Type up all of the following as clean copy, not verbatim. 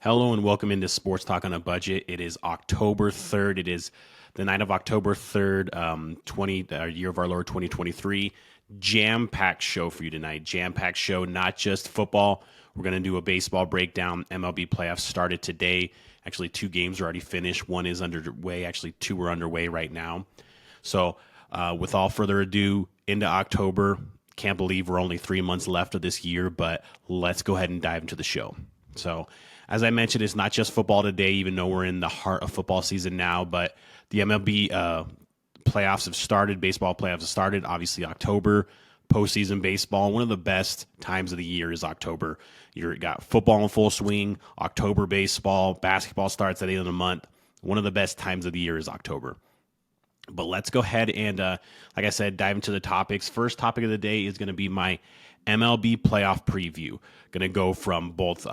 Hello and welcome into Sports Talk on a Budget. It is October 3rd. It is the night of October 3rd, 20 year of our Lord 2023. Jam-packed show for you tonight. Jam-packed show, not just football. We're going to do a baseball breakdown. MLB Playoff started today. Actually, two games are already finished. One is underway. Actually, two are underway right now. So, with all further ado, into October. Can't believe we're only 3 months left of this year, but let's go ahead and dive into the show. So, as I mentioned, it's not just football today, even though we're in the heart of football season now, but the MLB playoffs have started. Baseball playoffs have started. Obviously, October, postseason baseball. One of the best times of the year is October. You got football in full swing, October baseball, basketball starts at the end of the month. One of the best times of the year is October. But let's go ahead and, like I said, dive into the topics. First topic of the day is going to be my MLB playoff preview. Going to go from both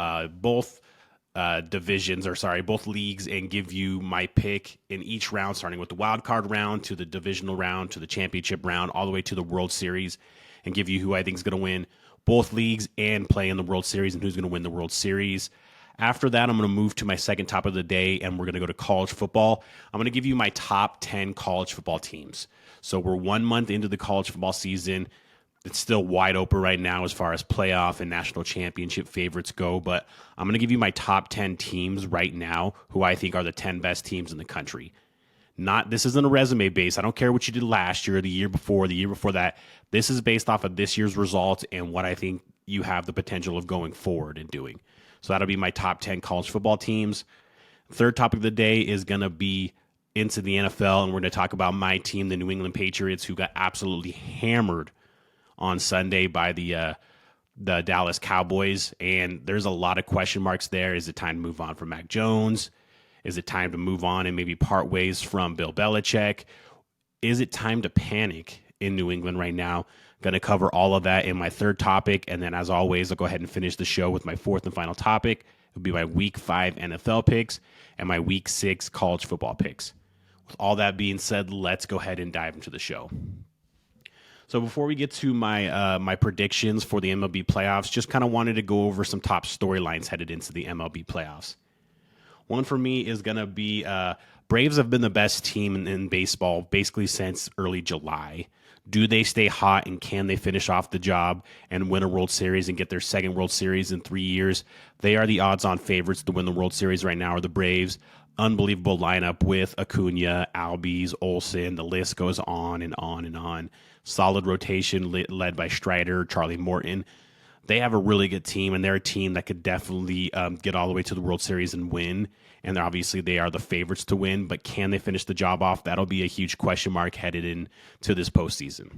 divisions, or sorry, both leagues, and give you my pick in each round, starting with the wild card round to the divisional round to the championship round, all the way to the World Series, and give you who I think is going to win both leagues and play in the World Series and who's going to win the World Series. After that, I'm going to move to my second topic of the day, and we're going to go to college football. I'm going to give you my top 10 college football teams. So we're 1 month into the college football season. It's still wide open right now as far as playoff and national championship favorites go, but I'm going to give you my top 10 teams right now who I think are the 10 best teams in the country. This isn't a resume base. I don't care what you did last year, the year before that. This is based off of this year's results and what I think you have the potential of going forward and doing. So that'll be my top 10 college football teams. Third topic of the day is going to be into the NFL, and we're going to talk about my team, the New England Patriots, who got absolutely hammered on Sunday by the Dallas Cowboys. And there's a lot of question marks there. Is it time to move on from Mac Jones? Is it time to move on and maybe part ways from Bill Belichick? Is it time to panic in New England right now? Going to cover all of that in my third topic. And then, as always, I'll go ahead and finish the show with my fourth and final topic. It'll be my Week 5 NFL picks and my Week 6 college football picks. With all that being said, let's go ahead and dive into the show. So before we get to my predictions for the MLB playoffs, just kind of wanted to go over some top storylines headed into the MLB playoffs. One for me is going to be Braves have been the best team in baseball basically since early July. Do they stay hot, and can they finish off the job and win a World Series and get their second World Series in 3 years? They are the odds-on favorites to win the World Series right now are the Braves. Unbelievable lineup with Acuna, Albies, Olsen. The list goes on and on and on. Solid rotation led by Strider, Charlie Morton. They have a really good team, and they're a team that could definitely get all the way to the World Series and win. And obviously they are the favorites to win, but can they finish the job off? That'll be a huge question mark headed into this postseason.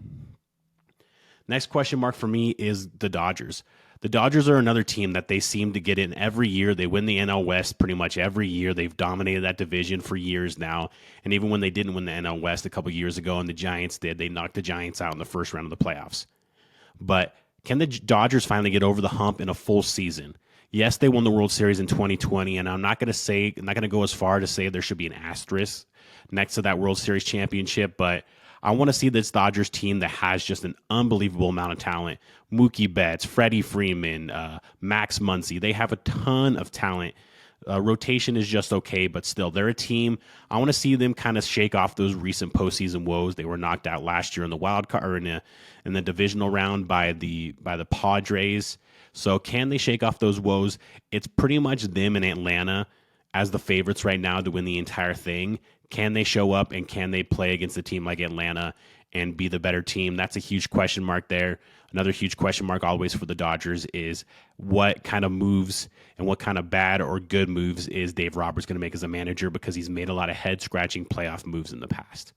Next question mark for me is the Dodgers. The Dodgers are another team that they seem to get in every year. They win the NL West pretty much every year. They've dominated that division for years now. And even when they didn't win the NL West a couple years ago and the Giants did, they knocked the Giants out in the first round of the playoffs. But can the Dodgers finally get over the hump in a full season? Yes, they won the World Series in 2020, and I'm not going to go as far to say there should be an asterisk next to that World Series championship, but I want to see this Dodgers team that has just an unbelievable amount of talent. Mookie Betts, Freddie Freeman, Max Muncy. They have a ton of talent. Rotation is just okay, but still, they're a team. I want to see them kind of shake off those recent postseason woes. They were knocked out last year in the wild card or in the divisional round by the Padres. So can they shake off those woes? It's pretty much them in Atlanta as the favorites right now to win the entire thing. Can they show up, and can they play against a team like Atlanta and be the better team? That's a huge question mark there. Another huge question mark always for the Dodgers is what kind of moves and what kind of bad or good moves is Dave Roberts going to make as a manager, because he's made a lot of head-scratching playoff moves in the past.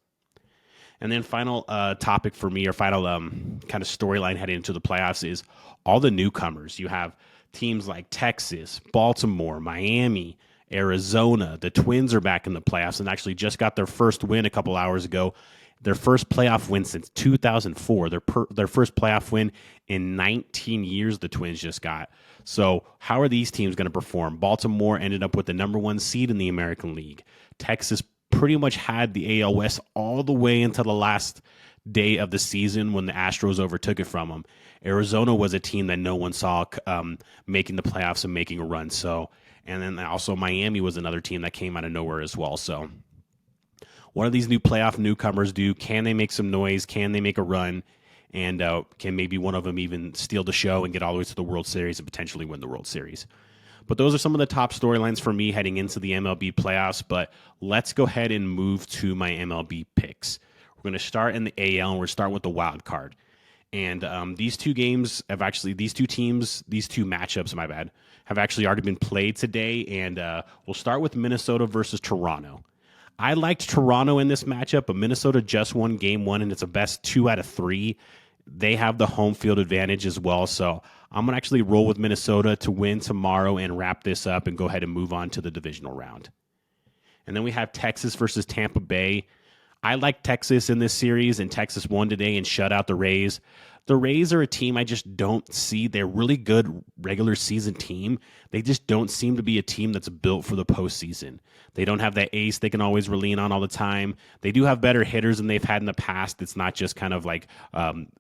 And then final topic for me, or final kind of storyline heading into the playoffs, is all the newcomers. You have teams like Texas, Baltimore, Miami, Arizona. The Twins are back in the playoffs and actually just got their first win a couple hours ago. Their first playoff win since 2004. Their first playoff win in 19 years the Twins just got. So how are these teams going to perform? Baltimore ended up with the number 1 seed in the American League. Texas pretty much had the AL West all the way into the last day of the season when the Astros overtook it from them. Arizona was a team that no one saw making the playoffs and making a run. So, and then also Miami was another team that came out of nowhere as well. So, what do these new playoff newcomers do? Can they make some noise? Can they make a run? And can maybe one of them even steal the show and get all the way to the World Series and potentially win the World Series? But those are some of the top storylines for me heading into the MLB playoffs. But let's go ahead and move to my MLB picks. We're going to start in the AL, and we're going to start with the wild card. And these two matchups, my bad, have actually already been played today. And we'll start with Minnesota versus Toronto. I liked Toronto in this matchup, but Minnesota just won game 1, and it's a best 2 out of 3. They have the home field advantage as well, so I'm going to actually roll with Minnesota to win tomorrow and wrap this up and go ahead and move on to the divisional round. And then we have Texas versus Tampa Bay. I like Texas in this series, and Texas won today and shut out the Rays. The Rays are a team I just don't see. They're a really good regular season team. They just don't seem to be a team that's built for the postseason. They don't have that ace they can always lean on all the time. They do have better hitters than they've had in the past. It's not just kind of like,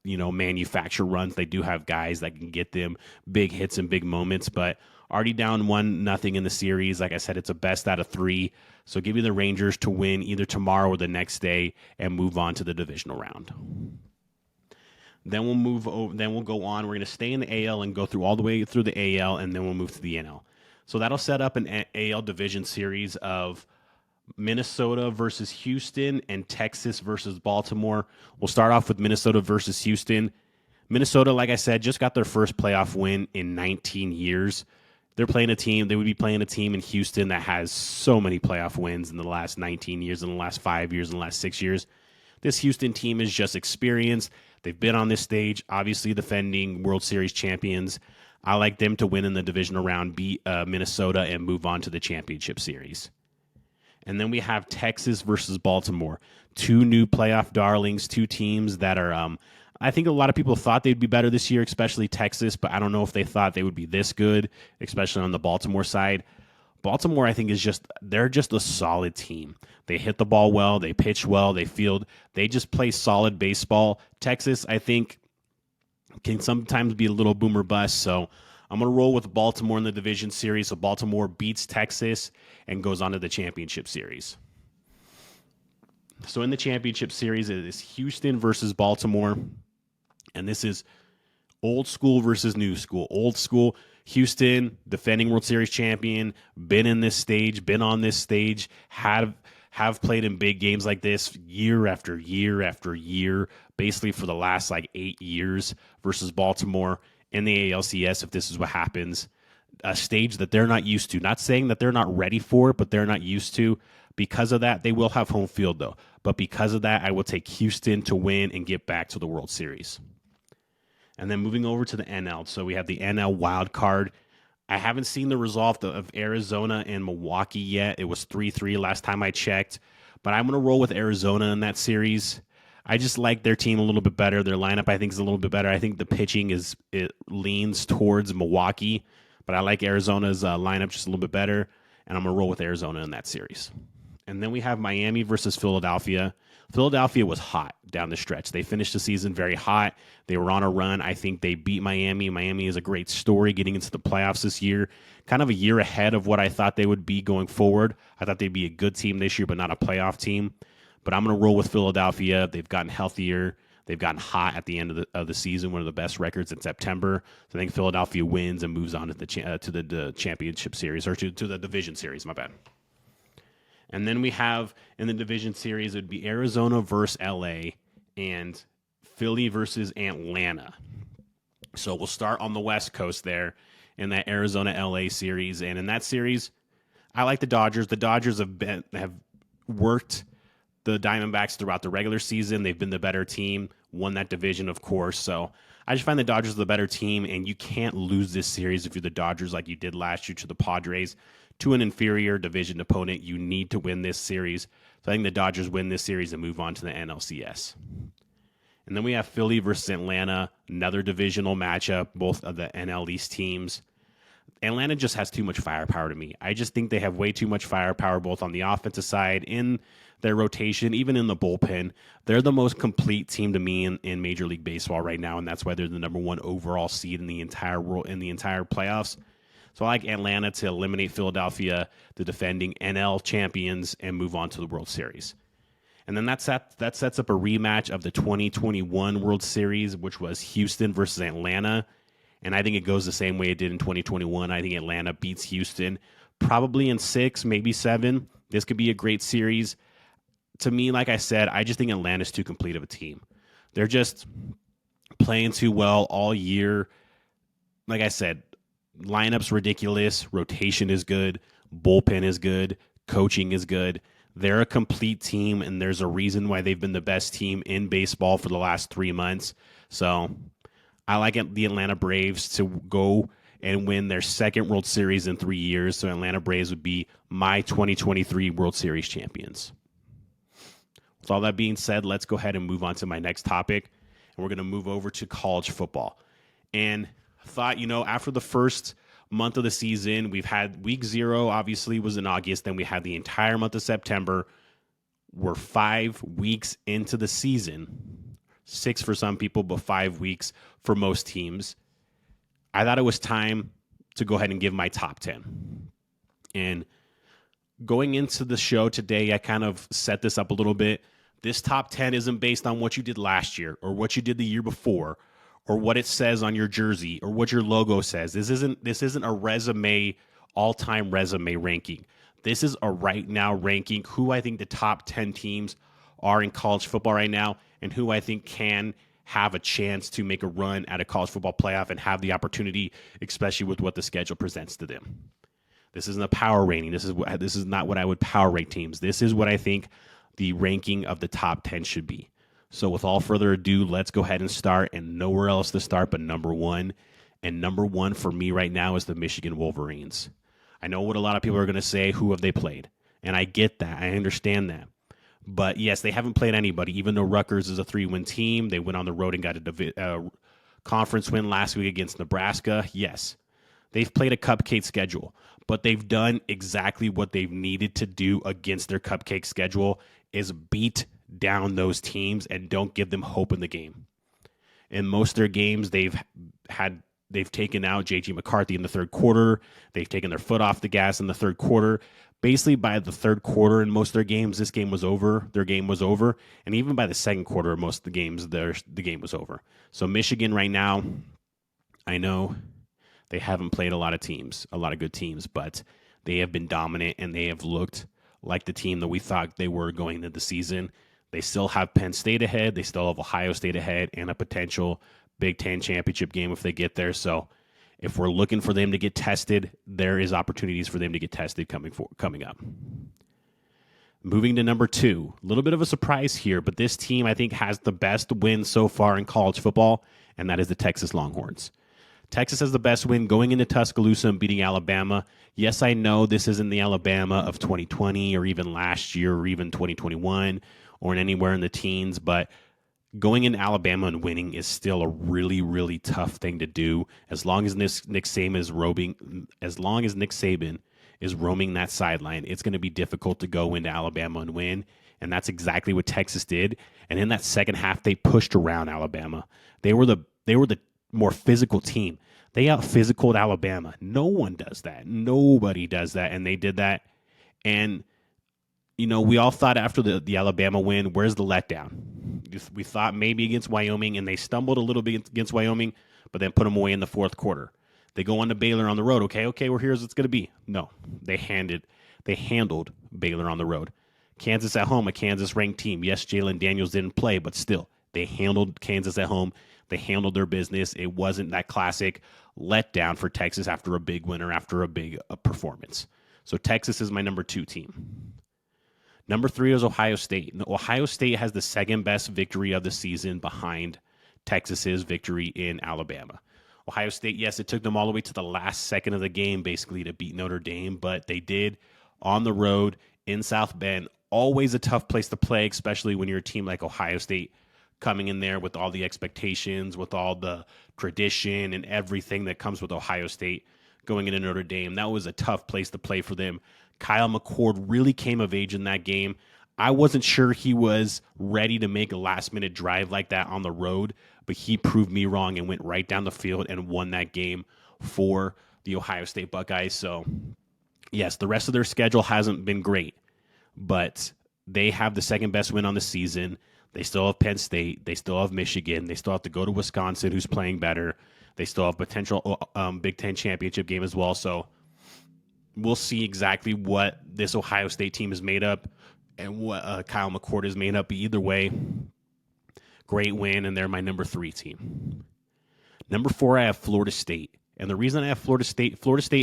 manufacture runs. They do have guys that can get them big hits and big moments, but already down 1-0 in the series. Like I said, it's a best out of 3. So give me the Rangers to win either tomorrow or the next day and move on to the divisional round. Then we'll move over. Then we'll go on. We're going to stay in the AL and go through all the way through the AL, and then we'll move to the NL. So that'll set up an AL division series of Minnesota versus Houston and Texas versus Baltimore. We'll start off with Minnesota versus Houston. Minnesota, like I said, just got their first playoff win in 19 years. They would be playing a team in Houston that has so many playoff wins in the last 19 years, in the last 5 years, in the last 6 years. This Houston team is just experienced. They've been on this stage, obviously defending World Series champions. I like them to win in the divisional round, beat Minnesota, and move on to the championship series. And then we have Texas versus Baltimore. 2 new playoff darlings, 2 teams that are, I think a lot of people thought they'd be better this year, especially Texas, but I don't know if they thought they would be this good, especially on the Baltimore side. Baltimore, I think, they're just a solid team. They hit the ball well, they pitch well, they field, they just play solid baseball. Texas, I think, can sometimes be a little boomer bust, so I'm going to roll with Baltimore in the division series. So Baltimore beats Texas and goes on to the championship series. So in the championship series, it is Houston versus Baltimore, and this is old school versus new school. Old school, Houston, defending World Series champion, been on this stage, have played in big games like this year after year after year, basically for the last 8 years, versus Baltimore in the ALCS, if this is what happens. A stage that they're not used to. Not saying that they're not ready for it, but they're not used to. Because of that, they will have home field, though. But because of that, I will take Houston to win and get back to the World Series. And then moving over to the NL. So we have the NL wild card. I haven't seen the result of Arizona and Milwaukee yet. It was 3-3 last time I checked. But I'm going to roll with Arizona in that series. I just like their team a little bit better. Their lineup, I think, is a little bit better. I think the pitching it leans towards Milwaukee. But I like Arizona's lineup just a little bit better. And I'm going to roll with Arizona in that series. And then we have Miami versus Philadelphia. Philadelphia was hot down the stretch. They finished the season very hot. They were on a run. I think they beat Miami. Miami is a great story getting into the playoffs this year. Kind of a year ahead of what I thought they would be going forward. I thought they'd be a good team this year, but not a playoff team. But I'm going to roll with Philadelphia. They've gotten healthier. They've gotten hot at the end of the season, one of the best records in September. So I think Philadelphia wins and moves on to the championship series, or to the division series, my bad. And then we have in the division series, it would be Arizona versus LA and Philly versus Atlanta. So we'll start on the West Coast there in that Arizona-LA series. And in that series, I like the Dodgers. The Dodgers have worked the Diamondbacks throughout the regular season. They've been the better team, won that division, of course. So I just find the Dodgers the better team, and you can't lose this series if you're the Dodgers like you did last year to the Padres. To an inferior division opponent, you need to win this series. So I think the Dodgers win this series and move on to the NLCS. And then we have Philly versus Atlanta, another divisional matchup, both of the NL East teams. Atlanta just has too much firepower to me. I just think they have way too much firepower, both on the offensive side, in their rotation, even in the bullpen. They're the most complete team to me in Major League Baseball right now, and that's why they're the number one overall seed in the entire world, in the entire playoffs. So I like Atlanta to eliminate Philadelphia, the defending NL champions, and move on to the World Series. And then that sets up a rematch of the 2021 World Series, which was Houston versus Atlanta. And I think it goes the same way it did in 2021. I think Atlanta beats Houston probably in 6, maybe 7. This could be a great series. To me, like I said, I just think Atlanta's too complete of a team. They're just playing too well all year. Like I said, lineup's ridiculous. Rotation is good. Bullpen is good. Coaching is good. They're a complete team, and there's a reason why they've been the best team in baseball for the last 3 months. So I like the Atlanta Braves to go and win their second World Series in 3 years. So Atlanta Braves would be my 2023 World Series champions. With all that being said, let's go ahead and move on to my next topic. And we're going to move over to college football. And I thought, after the first month of the season, we've had week 0, obviously, was in August. Then we had the entire month of September. We're 5 weeks into the season. 6 for some people, but 5 weeks for most teams. I thought it was time to go ahead and give my top 10. And going into the show today, I kind of set this up a little bit. This top 10 isn't based on what you did last year or what you did the year before or what it says on your jersey or what your logo says. This isn't a resume, all-time resume ranking. This is a right now ranking, who I think the top 10 teams are in college football right now and who I think can have a chance to make a run at a college football playoff and have the opportunity, especially with what the schedule presents to them. This isn't a power rating. This is not what I would power rate teams. This is what I think the ranking of the top 10 should be. So with all further ado, let's go ahead and start, and nowhere else to start but number 1. And number 1 for me right now is the Michigan Wolverines. I know what a lot of people are going to say, who have they played? And I get that. I understand that. But yes, they haven't played anybody, even though Rutgers is a 3-win team. They went on the road and got a conference win last week against Nebraska. Yes, they've played a cupcake schedule, but they've done exactly what they've needed to do against their cupcake schedule, is beat down those teams and don't give them hope in the game. In most of their games, they've taken out J.G. McCarthy in the third quarter. They've taken their foot off the gas in the third quarter. Basically, by the third quarter in most of their games, their game was over. And even by the second quarter, most of the games, the game was over. So Michigan right now, I know they haven't played a lot of good teams, but they have been dominant and they have looked like the team that we thought they were going into the season. They still have Penn State ahead. They still have Ohio State ahead and a potential Big Ten championship game if they get there. So if we're looking for them to get tested, there is opportunities for them to get tested coming up. Moving to number 2, a little bit of a surprise here, but this team I think has the best win so far in college football, and that is the Texas Longhorns. Texas has the best win going into Tuscaloosa and beating Alabama. Yes, I know this isn't the Alabama of 2020 or even last year or even 2021 or anywhere in the teens, but going into Alabama and winning is still a really, really tough thing to do. As long as Nick Saban is roaming that sideline, it's going to be difficult to go into Alabama and win. And that's exactly what Texas did. And in that second half, they pushed around Alabama. They were the more physical team. They out-physicaled Alabama. No one does that. Nobody does that. And they did that. And we all thought after the Alabama win, where's the letdown? We thought maybe against Wyoming, and they stumbled a little bit against Wyoming, but then put them away in the fourth quarter. They go on to Baylor on the road. Okay, well, here's what it's going to be. No, they handled Baylor on the road. Kansas at home, a Kansas-ranked team. Yes, Jalen Daniels didn't play, but still, they handled Kansas at home. They handled their business. It wasn't that classic letdown for Texas after a big win or after a big performance. So Texas is my number 2 team. Number 3 is Ohio State. Ohio State has the second best victory of the season behind Texas's victory in Alabama. Ohio State, yes, it took them all the way to the last second of the game basically to beat Notre Dame, but they did on the road in South Bend. Always a tough place to play, especially when you're a team like Ohio State coming in there with all the expectations, with all the tradition and everything that comes with Ohio State. going into Notre Dame. That was a tough place to play for them. Kyle McCord really came of age in that game. I wasn't sure he was ready to make a last-minute drive like that on the road, but he proved me wrong and went right down the field and won that game for the Ohio State Buckeyes. So, yes, the rest of their schedule hasn't been great, but they have the second best win on the season. They still have Penn State. They still have Michigan. They still have to go to Wisconsin, who's playing better. They still have potential Big Ten championship game as well. So we'll see exactly what this Ohio State team is made up and what Kyle McCord is made up. But either way, great win, and they're my number 3 team. Number 4, I have Florida State. And the reason I have Florida State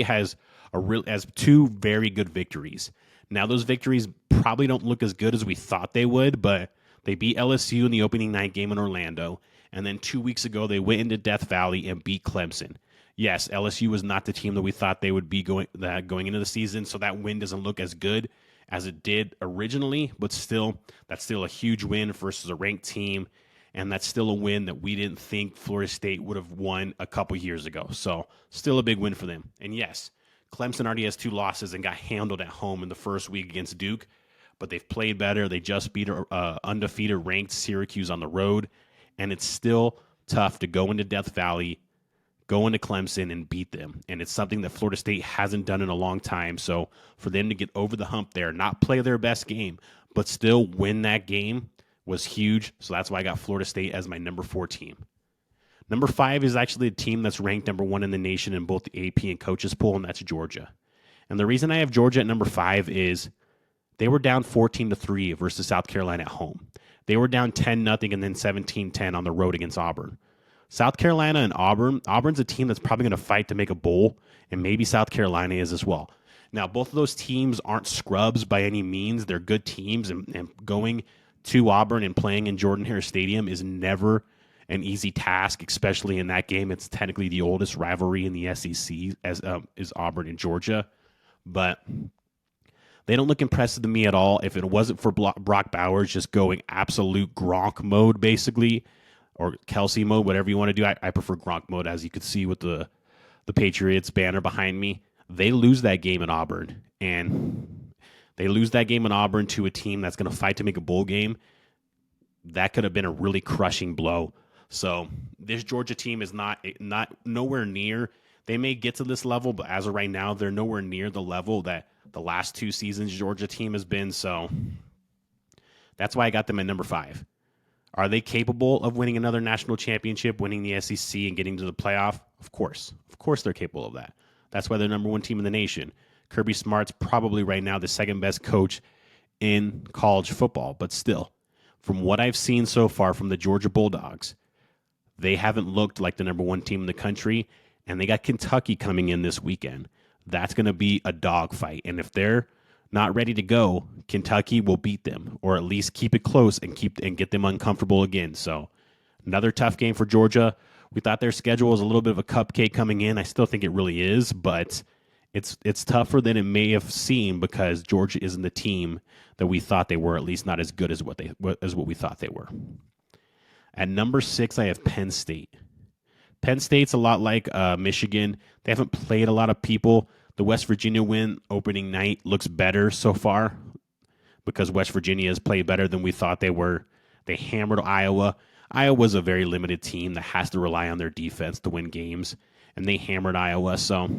has has 2 very good victories. Now, those victories probably don't look as good as we thought they would, but they beat LSU in the opening night game in Orlando. And then 2 weeks ago, they went into Death Valley and beat Clemson. Yes, LSU was not the team that we thought they would be going into the season, so that win doesn't look as good as it did originally, but still, that's still a huge win versus a ranked team, and that's still a win that we didn't think Florida State would have won a couple years ago. So still a big win for them. And yes, Clemson already has 2 losses and got handled at home in the first week against Duke, but they've played better. They just beat undefeated ranked Syracuse on the road, and it's still tough to go into Death Valley, go into Clemson, and beat them. And it's something that Florida State hasn't done in a long time. So for them to get over the hump there, not play their best game, but still win that game was huge. So that's why I got Florida State as my number 4 team. Number 5 is actually a team that's ranked number 1 in the nation in both the AP and coaches poll, and that's Georgia. And the reason I have Georgia at number 5 is they were down 14-3 versus South Carolina at home. They were down 10-0 and then 17-10 on the road against Auburn. South Carolina and Auburn's a team that's probably going to fight to make a bowl, and maybe South Carolina is as well. Now, both of those teams aren't scrubs by any means. They're good teams, and going to Auburn and playing in Jordan-Hare Stadium is never an easy task, especially in that game. It's technically the oldest rivalry in the SEC, as is Auburn and Georgia. But they don't look impressive to me at all. If it wasn't for Brock Bowers just going absolute Gronk mode, basically, or Kelsey mode, whatever you want to do. I prefer Gronk mode, as you could see with the Patriots banner behind me. They lose that game in Auburn, and they lose that game in Auburn to a team that's going to fight to make a bowl game. That could have been a really crushing blow. So this Georgia team is not nowhere near. They may get to this level, but as of right now, they're nowhere near the level that the last 2 seasons Georgia team has been. So that's why I got them at number 5. Are they capable of winning another national championship, winning the SEC, and getting to the playoff? Of course. Of course they're capable of that. That's why they're number 1 team in the nation. Kirby Smart's probably right now the second best coach in college football. But still, from what I've seen so far from the Georgia Bulldogs, they haven't looked like the number 1 team in the country, and they got Kentucky coming in this weekend. That's going to be a dogfight. And if they're not ready to go, Kentucky will beat them, or at least keep it close and get them uncomfortable again. So another tough game for Georgia. We thought their schedule was a little bit of a cupcake coming in. I still think it really is, but it's tougher than it may have seemed because Georgia isn't the team that we thought they were, at least not as good as what we thought they were. At number 6, I have Penn State. Penn State's a lot like Michigan. They haven't played a lot of people. The West Virginia win opening night looks better so far because West Virginia has played better than we thought they were. They hammered Iowa. Iowa's a very limited team that has to rely on their defense to win games, and they hammered Iowa. So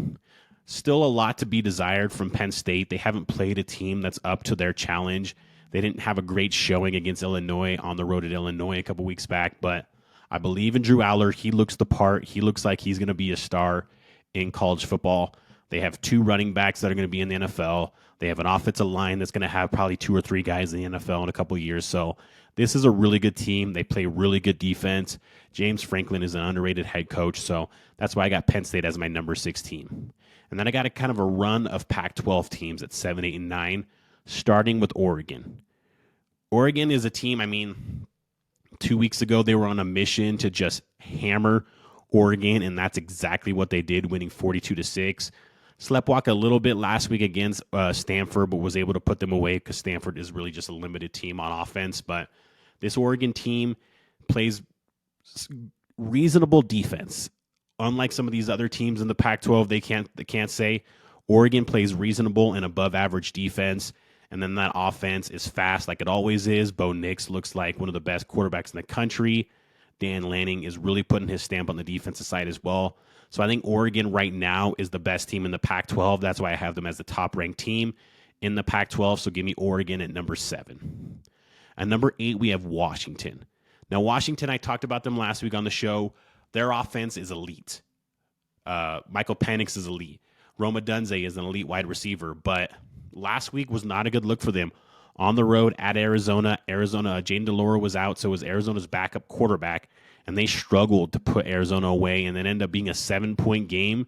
still a lot to be desired from Penn State. They haven't played a team that's up to their challenge. They didn't have a great showing against Illinois on the road at Illinois a couple weeks back, but I believe in Drew Aller. He looks the part. He looks like he's going to be a star in college football. They have 2 running backs that are going to be in the NFL. They have an offensive line that's going to have probably 2 or 3 guys in the NFL in a couple of years. So this is a really good team. They play really good defense. James Franklin is an underrated head coach, so that's why I got Penn State as my number 6 team. And then I got a kind of a run of Pac-12 teams at 7, 8, and 9, starting with Oregon. Oregon is a team, 2 weeks ago they were on a mission to just hammer Oregon, and that's exactly what they did, winning 42-6. Sleptwalk a little bit last week against Stanford, but was able to put them away because Stanford is really just a limited team on offense. But this Oregon team plays reasonable defense unlike some of these other teams in the Pac-12, they can't say Oregon plays reasonable and above average defense. And then that offense is fast like it always is. Bo Nix looks like one of the best quarterbacks in the country. Dan Lanning is really putting his stamp on the defensive side as well. So I think Oregon right now is the best team in the Pac-12. That's why I have them as the top-ranked team in the Pac-12. So give me Oregon at number 7. At number 8, we have Washington. Now, Washington, I talked about them last week on the show. Their offense is elite. Michael Penix is elite. Roma Dunze is an elite wide receiver, but last week was not a good look for them. On the road at Arizona, Jane DeLora was out, so was Arizona's backup quarterback, and they struggled to put Arizona away, and then ended up being a 7-point game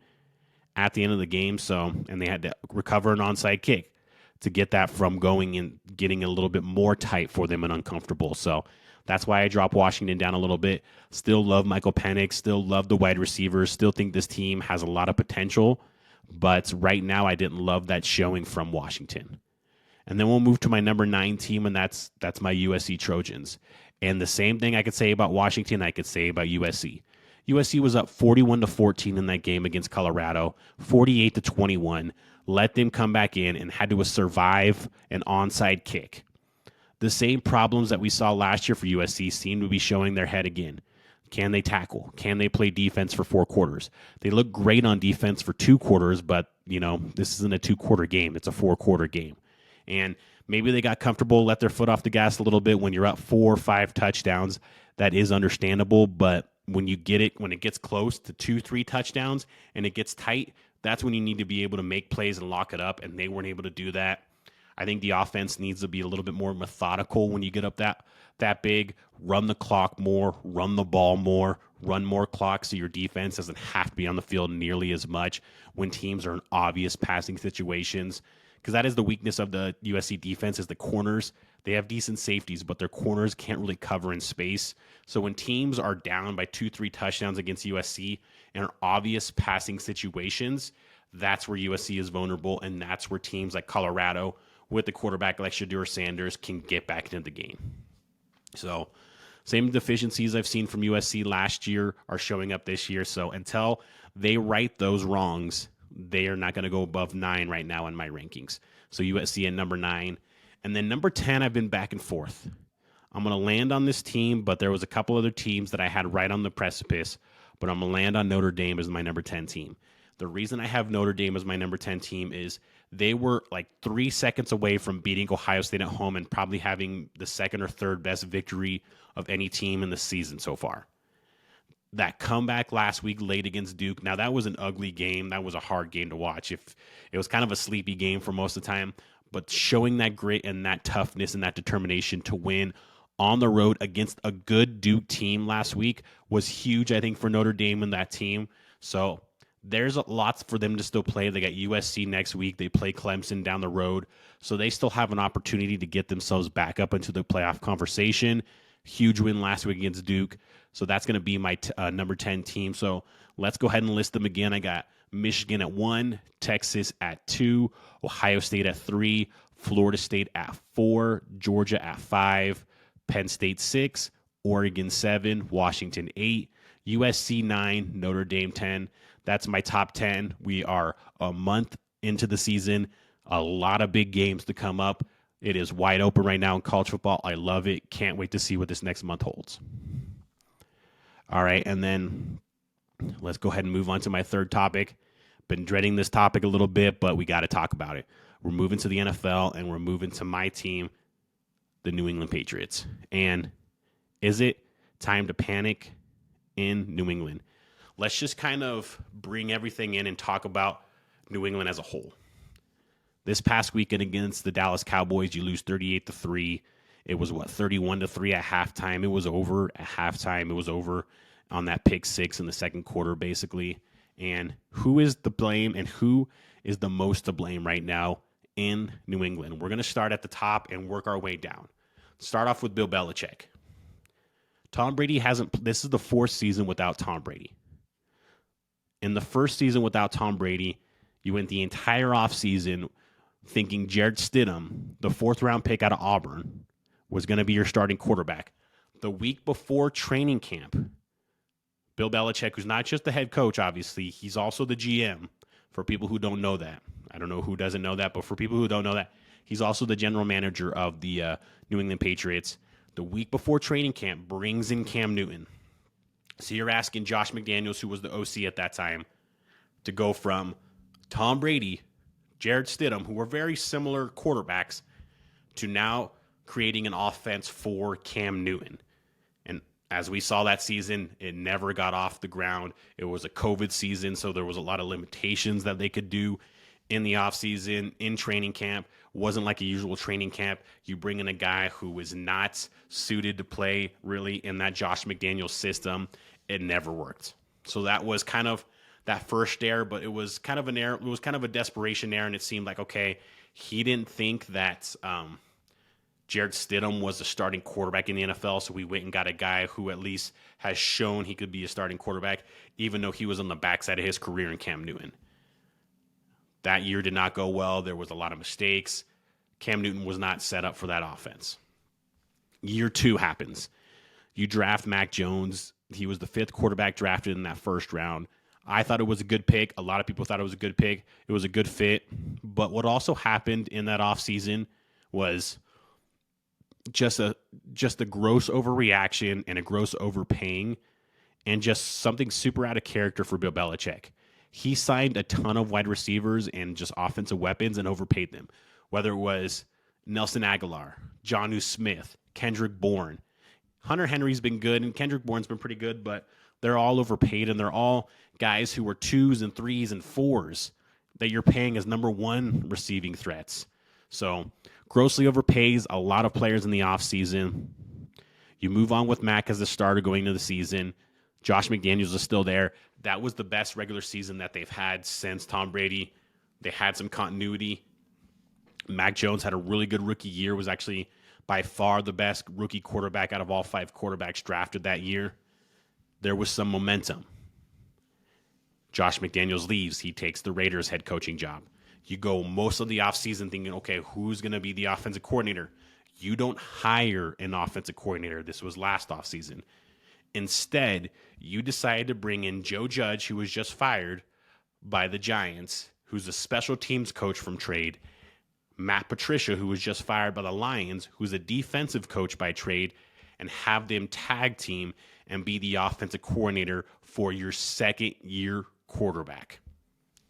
at the end of the game. So, and they had to recover an onside kick to get that from going and getting a little bit more tight for them and uncomfortable. So that's why I dropped Washington down a little bit. Still love Michael Penix, still love the wide receivers, still think this team has a lot of potential, but right now I didn't love that showing from Washington. And then we'll move to my number 9 team, and that's my USC Trojans. And the same thing I could say about Washington, I could say about USC. USC was up 41-14 in that game against Colorado, 48-21. Let them come back in and had to survive an onside kick. The same problems that we saw last year for USC seem to be showing their head again. Can they tackle? Can they play defense for 4 quarters? They look great on defense for 2 quarters, but, this isn't a 2-quarter game. It's a 4-quarter game. And maybe they got comfortable, let their foot off the gas a little bit when you're up 4 or 5 touchdowns. That is understandable, but when it gets close to 2-3 touchdowns and it gets tight, that's when you need to be able to make plays and lock it up, and they weren't able to do that. I think the offense needs to be a little bit more methodical when you get up that big. Run the clock more, run the ball more, run more clock so your defense doesn't have to be on the field nearly as much when teams are in obvious passing situations. Because that is the weakness of the USC defense is the corners. They have decent safeties, but their corners can't really cover in space. So when teams are down by 2-3 touchdowns against USC in obvious passing situations, that's where USC is vulnerable, and that's where teams like Colorado with the quarterback like Shedeur Sanders can get back into the game. So same deficiencies I've seen from USC last year are showing up this year. So until they right those wrongs, they are not going to go above 9 right now in my rankings. So USC at number 9. And then number 10, I've been back and forth. I'm going to land on this team, but there was a couple other teams that I had right on the precipice, but I'm going to land on Notre Dame as my number 10 team. The reason I have Notre Dame as my number 10 team is they were like 3 seconds away from beating Ohio State at home and probably having the second or third best victory of any team in the season so far. That comeback last week late against Duke. Now, that was an ugly game. That was a hard game to watch. If it was kind of a sleepy game for most of the time, but showing that grit and that toughness and that determination to win on the road against a good Duke team last week was huge, I think, for Notre Dame and that team. So there's lots for them to still play. They got USC next week. They play Clemson down the road. So they still have an opportunity to get themselves back up into the playoff conversation. Huge win last week against Duke. So that's going to be my number 10 team. So let's go ahead and list them again. I got Michigan at 1, Texas at 2, Ohio State at 3, Florida State at 4, Georgia at 5, Penn State 6, Oregon 7, Washington 8, USC 9, Notre Dame 10. That's my top 10. We are a month into the season. A lot of big games to come up. It is wide open right now in college football. I love it. Can't wait to see what this next month holds. All right, and then let's go ahead and move on to my third topic. Been dreading this topic a little bit, but we got to talk about it. We're moving to the NFL, and we're moving to my team, the New England Patriots. And is it time to panic in New England? Let's just kind of bring everything in and talk about New England as a whole. This past weekend against the Dallas Cowboys, you lose 38-3. It was, 31-3 at halftime. It was over at halftime. It was over on that pick 6 in the second quarter, basically. And who is the blame and who is the most to blame right now in New England? We're going to start at the top and work our way down. Start off with Bill Belichick. Tom Brady this is the 4th season without Tom Brady. In the first season without Tom Brady, you went the entire offseason thinking Jarrett Stidham, the 4th-round pick out of Auburn, was going to be your starting quarterback. The week before training camp, Bill Belichick, who's not just the head coach, obviously, he's also the GM. For people who don't know that, I don't know who doesn't know that, but for people who don't know that, he's also the general manager of the New England Patriots. The week before training camp, brings in Cam Newton. So you're asking Josh McDaniels, who was the OC at that time, to go from Tom Brady, Jarrett Stidham, who were very similar quarterbacks, to now creating an offense for Cam Newton. And as we saw that season, it never got off the ground. It was a COVID season, so there was a lot of limitations that they could do in the offseason, in training camp. Wasn't like a usual training camp. You bring in a guy who was not suited to play really in that Josh McDaniels system. It never worked. So that was kind of that first error, but it was kind of an error. It was kind of a desperation error, and it seemed like, okay, he didn't think that Jarrett Stidham was a starting quarterback in the NFL, so we went and got a guy who at least has shown he could be a starting quarterback, even though he was on the backside of his career in Cam Newton. That year did not go well. There was a lot of mistakes. Cam Newton was not set up for that offense. Year 2 happens. You draft Mac Jones. He was the 5th quarterback drafted in that first round. I thought it was a good pick. A lot of people thought it was a good pick. It was a good fit. But what also happened in that offseason was just a gross overreaction and a gross overpaying and just something super out of character for Bill Belichick. He signed a ton of wide receivers and just offensive weapons and overpaid them, whether it was Nelson Aguilar, Jonnu Smith, Kendrick Bourne. Hunter Henry's been good, and Kendrick Bourne's been pretty good, but they're all overpaid, and they're all guys who were 2s and 3s and 4s that you're paying as number 1 receiving threats. So grossly overpays a lot of players in the offseason. You move on with Mac as the starter going into the season. Josh McDaniels is still there. That was the best regular season that they've had since Tom Brady. They had some continuity. Mac Jones had a really good rookie year, was actually by far the best rookie quarterback out of all 5 quarterbacks drafted that year. There was some momentum. Josh McDaniels leaves. He takes the Raiders head coaching job. You go most of the offseason thinking, okay, who's going to be the offensive coordinator? You don't hire an offensive coordinator. This was last offseason. Instead, you decided to bring in Joe Judge, who was just fired by the Giants, who's a special teams coach from trade, Matt Patricia, who was just fired by the Lions, who's a defensive coach by trade, and have them tag team and be the offensive coordinator for your second-year quarterback.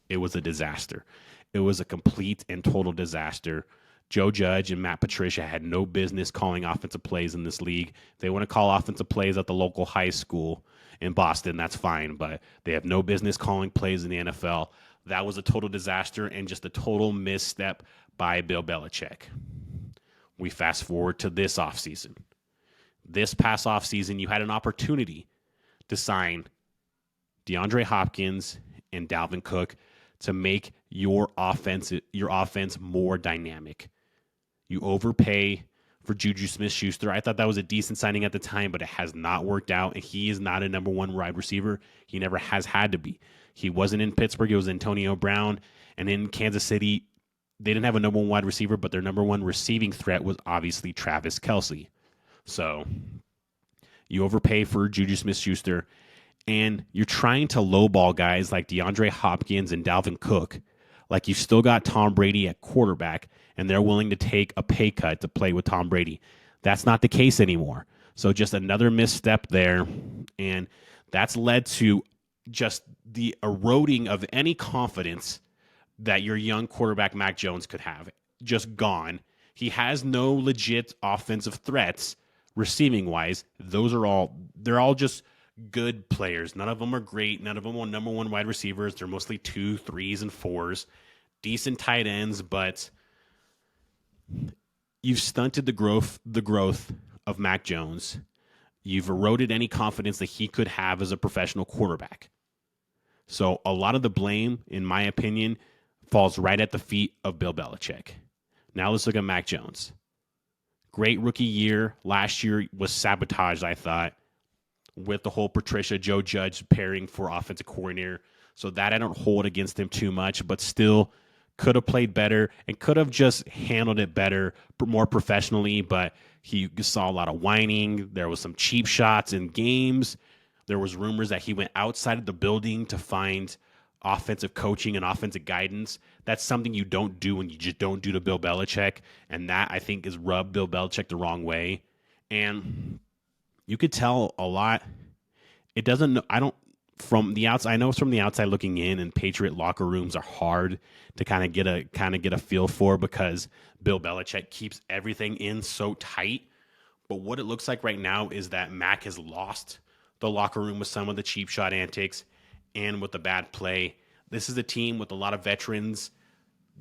It was a disaster. It was a complete and total disaster. Joe Judge and Matt Patricia had no business calling offensive plays in this league. They want to call offensive plays at the local high school in Boston, that's fine, but they have no business calling plays in the NFL. That was a total disaster and just a total misstep by Bill Belichick. We fast forward to this offseason. This past offseason, you had an opportunity to sign DeAndre Hopkins and Dalvin Cook to make your offense more dynamic. You overpay for Juju Smith-Schuster. I thought that was a decent signing at the time, but it has not worked out, and he is not a number 1 wide receiver. He never has had to be. He wasn't in Pittsburgh. It was Antonio Brown. And in Kansas City, they didn't have a number 1 wide receiver, but their number 1 receiving threat was obviously Travis Kelce. So you overpay for Juju Smith-Schuster, and you're trying to lowball guys like DeAndre Hopkins and Dalvin Cook. Like, you still got Tom Brady at quarterback, and they're willing to take a pay cut to play with Tom Brady. That's not the case anymore. So just another misstep there, and that's led to just the eroding of any confidence that your young quarterback Mac Jones could have. Just gone. He has no legit offensive threats receiving-wise. They're all just good players. None of them are great. None of them are number 1 wide receivers. They're mostly 2, 3s, and 4s. Decent tight ends, but you've stunted the growth of Mac Jones. You've eroded any confidence that he could have as a professional quarterback. So a lot of the blame, in my opinion, falls right at the feet of Bill Belichick. Now let's look at Mac Jones. Great rookie year. Last year was sabotaged, I thought, with the whole Patricia Joe Judge pairing for offensive coordinator. So that I don't hold against him too much, but still could have played better and could have just handled it better, more professionally. But he saw a lot of whining. There was some cheap shots in games. There was rumors that he went outside of the building to find offensive coaching and offensive guidance. That's something you don't do when you just don't do to Bill Belichick. And that, I think, is rubbed Bill Belichick the wrong way. And you could tell a lot. It doesn't, I don't, from the outside, I know it's from the outside looking in, and Patriot locker rooms are hard to kind of get a feel for because Bill Belichick keeps everything in so tight. But what it looks like right now is that Mac has lost the locker room with some of the cheap shot antics and with the bad play. This is a team with a lot of veterans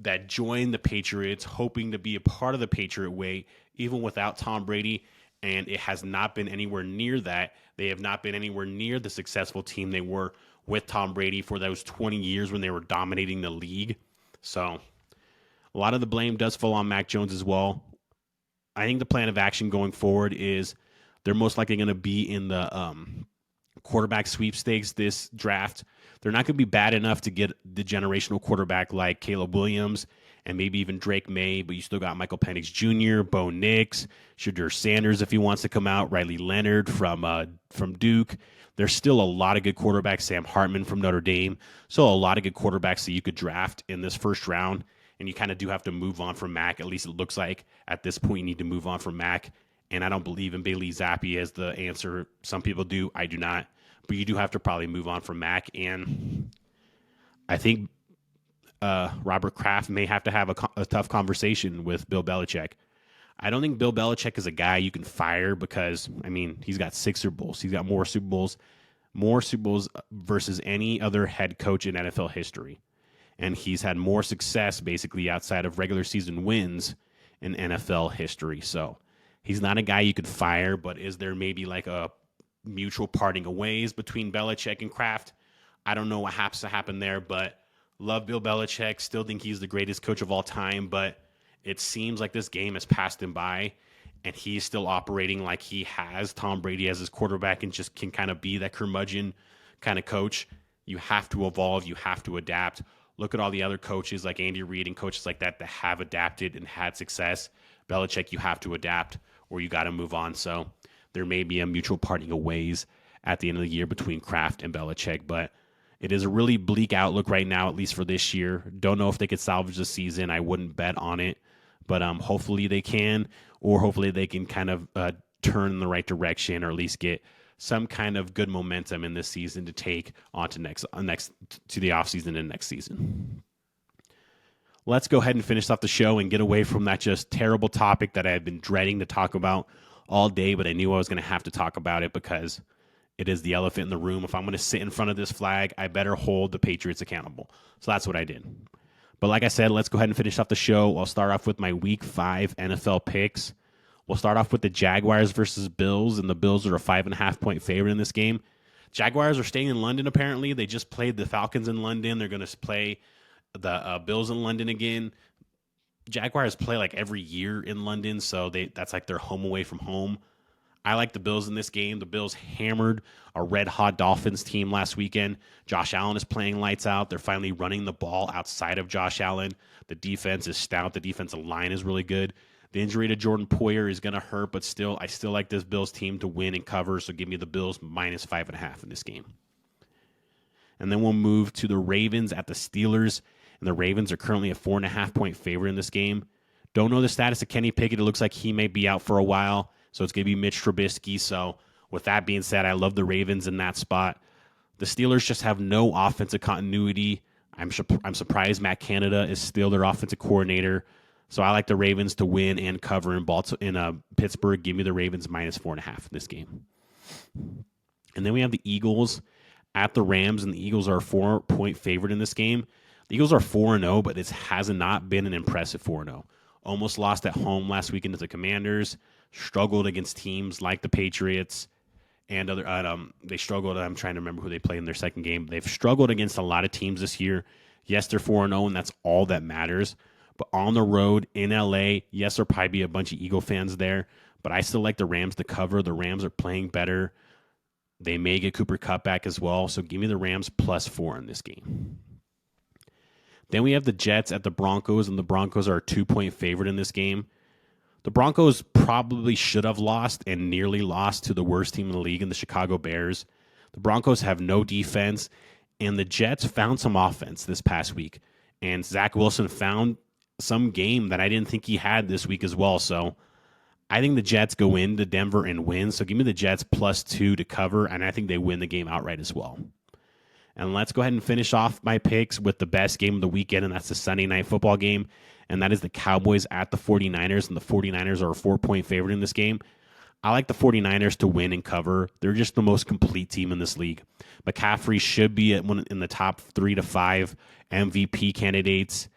that joined the Patriots hoping to be a part of the Patriot way, even without Tom Brady, and it has not been anywhere near that. They have not been anywhere near the successful team they were with Tom Brady for those 20 years when they were dominating the league. So a lot of the blame does fall on Mac Jones as well. I think the plan of action going forward is they're most likely going to be in the quarterback sweepstakes this draft. They're not going to be bad enough to get the generational quarterback like Caleb Williams and maybe even Drake May, but you still got Michael Penix Jr., Bo Nix, Shadur Sanders if he wants to come out, Riley Leonard from Duke. There's still a lot of good quarterbacks, Sam Hartman from Notre Dame. So a lot of good quarterbacks that you could draft in this first round, and you kind of do have to move on from Mac. At least it looks like at this point you need to move on from Mac, and I don't believe in Bailey Zappi as the answer. Some people do. I do not. But you do have to probably move on from Mac, and I think Robert Kraft may have to have a tough conversation with Bill Belichick. I don't think Bill Belichick is a guy you can fire because, I mean, he's got 6 Super Bowls. He's got more Super Bowls versus any other head coach in NFL history. And he's had more success basically outside of regular season wins in NFL history. So he's not a guy you could fire, but is there maybe like a mutual parting of ways between Belichick and Kraft? I don't know what has to happen there, but love Bill Belichick. Still think he's the greatest coach of all time, but it seems like this game has passed him by, and he's still operating like he has Tom Brady as his quarterback and just can kind of be that curmudgeon kind of coach. You have to evolve. You have to adapt. Look at all the other coaches like Andy Reid and coaches like that have adapted and had success. Belichick, you have to adapt or you got to move on. So there may be a mutual parting of ways at the end of the year between Kraft and Belichick, but it is a really bleak outlook right now, at least for this year. Don't know if they could salvage the season. I wouldn't bet on it, but hopefully they can, or hopefully they can kind of turn in the right direction, or at least get some kind of good momentum in this season to take on to to the offseason and next season. Let's go ahead and finish off the show and get away from that just terrible topic that I've been dreading to talk about all day, but I knew I was going to have to talk about it because it is the elephant in the room. If I'm going to sit in front of this flag, I better hold the Patriots accountable. So that's what I did. But like I said, let's go ahead and finish off the show. I'll start off with my Week 5 NFL picks. We'll start off with the Jaguars versus Bills, and the Bills are a 5.5-point favorite in this game. Jaguars are staying in London, apparently. They just played the Falcons in London. They're going to play the Bills in London again. Jaguars play like every year in London, so that's like their home away from home. I like the Bills in this game. The Bills hammered a red-hot Dolphins team last weekend. Josh Allen is playing lights out. They're finally running the ball outside of Josh Allen. The defense is stout. The defensive line is really good. The injury to Jordan Poyer is going to hurt, but still, I still like this Bills team to win and cover, so give me the Bills minus 5.5 in this game. And then we'll move to the Ravens at the Steelers, and the Ravens are currently a 4.5-point favorite in this game. Don't know the status of Kenny Pickett. It looks like he may be out for a while. So it's going to be Mitch Trubisky. So with that being said, I love the Ravens in that spot. The Steelers just have no offensive continuity. I'm surprised Matt Canada is still their offensive coordinator. So I like the Ravens to win and cover in Pittsburgh. Give me the Ravens minus 4.5 in this game. And then we have the Eagles at the Rams, and the Eagles are a 4-point favorite in this game. The Eagles are 4-0, but it has not been an impressive 4-0. Almost lost at home last weekend to the Commanders. Struggled against teams like the Patriots and other. They struggled. I'm trying to remember who they played in their second game. They've struggled against a lot of teams this year. Yes, they're 4-0, and that's all that matters. But on the road in LA, yes, there'll probably be a bunch of Eagle fans there, but I still like the Rams to cover. The Rams are playing better. They may get Cooper Kupp back as well, so give me the Rams plus 4 in this game. Then we have the Jets at the Broncos, and the Broncos are a 2-point favorite in this game. The Broncos probably should have lost and nearly lost to the worst team in the league in the Chicago Bears. The Broncos have no defense, and the Jets found some offense this past week. And Zach Wilson found some game that I didn't think he had this week as well. So I think the Jets go into Denver and win. So give me the Jets +2 to cover, and I think they win the game outright as well. And let's go ahead and finish off my picks with the best game of the weekend, and that's the Sunday night football game, and that is the Cowboys at the 49ers, and the 49ers are a 4-point favorite in this game. I like the 49ers to win and cover. They're just the most complete team in this league. McCaffrey should be in the top 3 to 5 MVP candidates.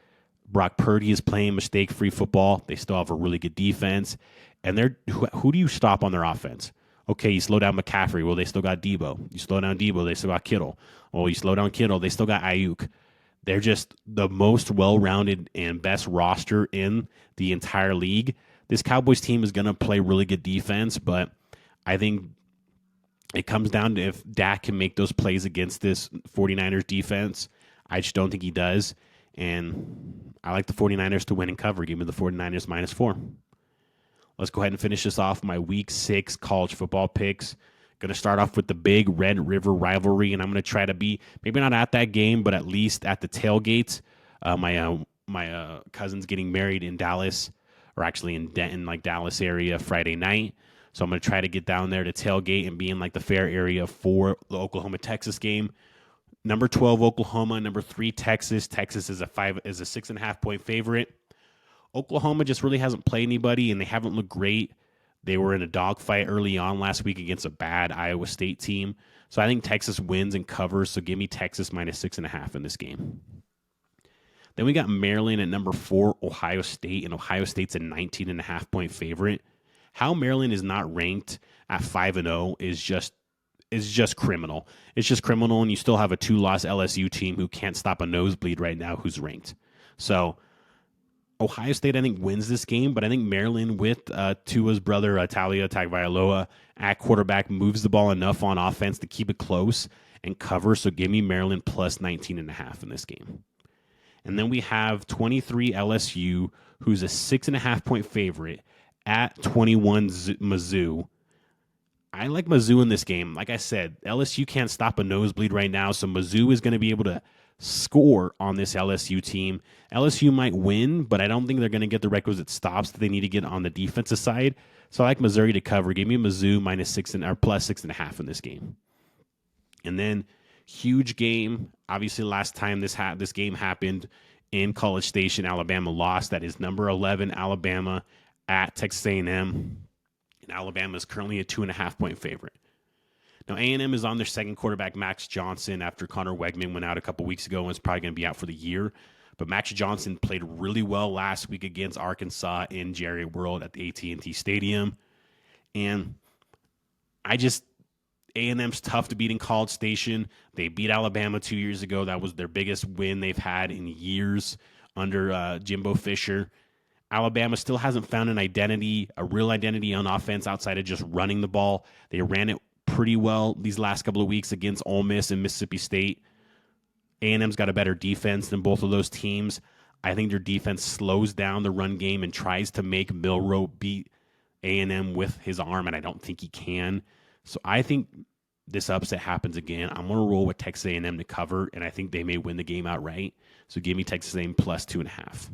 Brock Purdy is playing mistake-free football. They still have a really good defense. And who do you stop on their offense? Okay, you slow down McCaffrey. Well, they still got Debo. You slow down Debo, they still got Kittle. Well, you slow down Kittle, they still got Ayuk. They're just the most well-rounded and best roster in the entire league. This Cowboys team is going to play really good defense, but I think it comes down to if Dak can make those plays against this 49ers defense. I just don't think he does. And I like the 49ers to win and cover. Give me the 49ers -4. Let's go ahead and finish this off. My Week 6 college football picks. Going to start off with the big Red River rivalry, and I'm going to try to be maybe not at that game, but at least at the tailgate. My cousin's getting married in Dallas, or actually in Denton, like Dallas area, Friday night. So I'm going to try to get down there to tailgate and be in like the fair area for the Oklahoma-Texas game. Number 12 Oklahoma, number 3 Texas. Texas is a 6.5-point favorite. Oklahoma just really hasn't played anybody, and they haven't looked great. They were in a dogfight early on last week against a bad Iowa State team. So I think Texas wins and covers, so give me Texas -6.5 in this game. Then we got Maryland at number 4, Ohio State, and Ohio State's a 19.5-point favorite. How Maryland is not ranked at 5-0 is just criminal. It's just criminal, and you still have a 2-loss LSU team who can't stop a nosebleed right now who's ranked. So Ohio State, I think, wins this game, but I think Maryland with Tua's brother, Talia Tagovailoa, at quarterback moves the ball enough on offense to keep it close and cover, so give me Maryland +19.5 in this game. And then we have 23 LSU, who's a 6.5-point favorite, at 21 Mizzou. I like Mizzou in this game. Like I said, LSU can't stop a nosebleed right now, so Mizzou is going to be able to score on this LSU team. LSU might win, but I don't think they're going to get the requisite stops that they need to get on the defensive side. So I like Missouri to cover. Give me Mizzou +6.5 in this game. And then huge game. Obviously, last time this game happened in College Station, Alabama lost. That is number 11 Alabama at Texas A&M. And Alabama is currently a 2.5-point favorite. Now, A&M is on their second quarterback, Max Johnson, after Connor Wegman went out a couple weeks ago and is probably going to be out for the year. But Max Johnson played really well last week against Arkansas in Jerry World at the AT&T Stadium. And A&M's tough to beat in College Station. They beat Alabama 2 years ago. That was their biggest win they've had in years under Jimbo Fisher. Alabama still hasn't found a real identity on offense outside of just running the ball. They ran it pretty well these last couple of weeks against Ole Miss and Mississippi State. A&M's got a better defense than both of those teams. I think their defense slows down the run game and tries to make Milroe beat A&M with his arm, and I don't think he can. So I think this upset happens again. I'm going to roll with Texas A&M to cover, and I think they may win the game outright. So give me Texas A&M +2.5.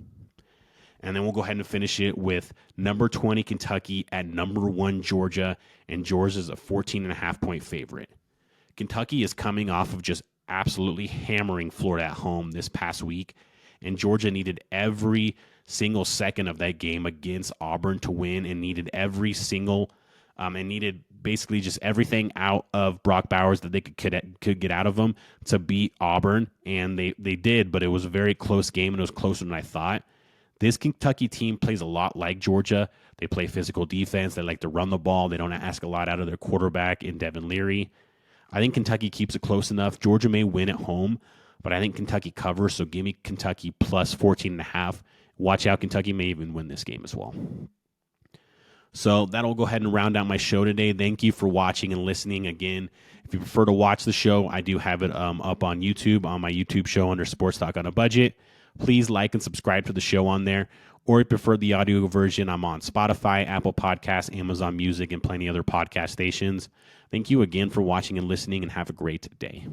And then we'll go ahead and finish it with number 20 Kentucky at number 1 Georgia, and Georgia's a 14.5-point favorite. Kentucky is coming off of just absolutely hammering Florida at home this past week, and Georgia needed every single second of that game against Auburn to win, and needed needed basically just everything out of Brock Bowers that they could get out of him to beat Auburn, and they did, but it was a very close game, and it was closer than I thought. This Kentucky team plays a lot like Georgia. They play physical defense. They like to run the ball. They don't ask a lot out of their quarterback in Devin Leary. I think Kentucky keeps it close enough. Georgia may win at home, but I think Kentucky covers, so give me Kentucky +14.5. Watch out, Kentucky may even win this game as well. So that'll go ahead and round out my show today. Thank you for watching and listening. Again, if you prefer to watch the show, I do have it up on YouTube, on my YouTube show under Sports Talk on a Budget. Please like and subscribe to the show on there. Or if you prefer the audio version, I'm on Spotify, Apple Podcasts, Amazon Music, and plenty other podcast stations. Thank you again for watching and listening, and have a great day.